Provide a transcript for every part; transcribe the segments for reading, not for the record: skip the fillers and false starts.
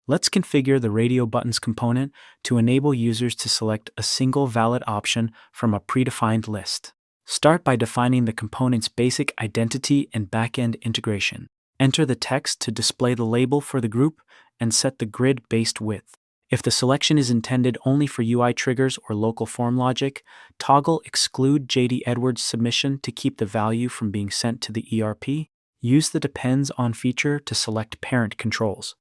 Let's configure the radio buttons component to enable users to select a single valid option from a predefined list. Start by defining the component's basic identity and backend integration. Enter the text to display the label for the group and set the grid-based width. If the selection is intended only for UI triggers or local form logic, toggle Exclude JD Edwards submission to keep the value from being sent to the ERP. Use the Depends on feature to select parent controls.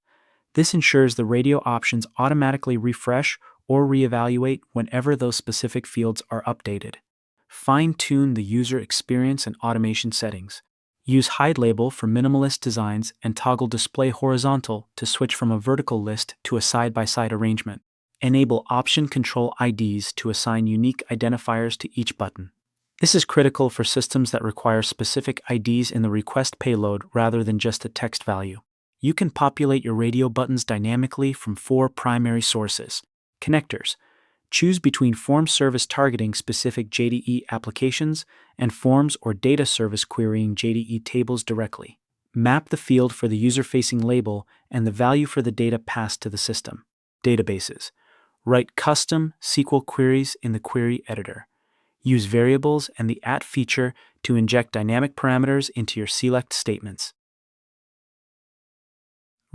This ensures the radio options automatically refresh or reevaluate whenever those specific fields are updated. Fine-tune the user experience and automation settings. Use Hide Label for minimalist designs and toggle Display Horizontal to switch from a vertical list to a side-by-side arrangement. Enable Option Control IDs to assign unique identifiers to each button. This is critical for systems that require specific IDs in the request payload rather than just a text value. You can populate your radio buttons dynamically from 4 primary sources. Connectors. Choose between form service targeting specific JDE applications and forms or data service querying JDE tables directly. Map the field for the user-facing label and the value for the data passed to the system. Databases. Write custom SQL queries in the query editor. Use variables and the @ feature to inject dynamic parameters into your select statements.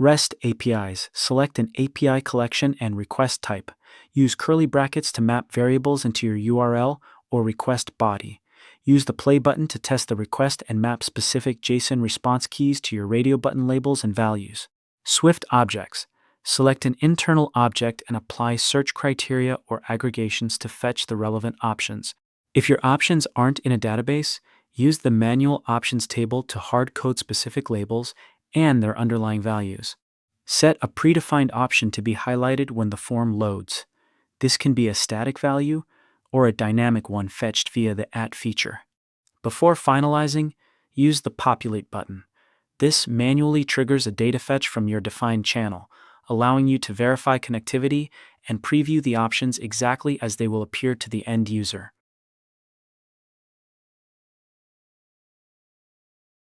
REST APIs. Select an API collection and request type. Use curly brackets to map variables into your URL or request body. Use the play button to test the request and map specific JSON response keys to your radio button labels and values. Swift objects. Select an internal object and apply search criteria or aggregations to fetch the relevant options. If your options aren't in a database, use the manual options table to hard-code specific labels and their underlying values. Set a predefined option to be highlighted when the form loads. This can be a static value or a dynamic one fetched via the @ feature. Before finalizing, use the Populate button. This manually triggers a data fetch from your defined channel, allowing you to verify connectivity and preview the options exactly as they will appear to the end user.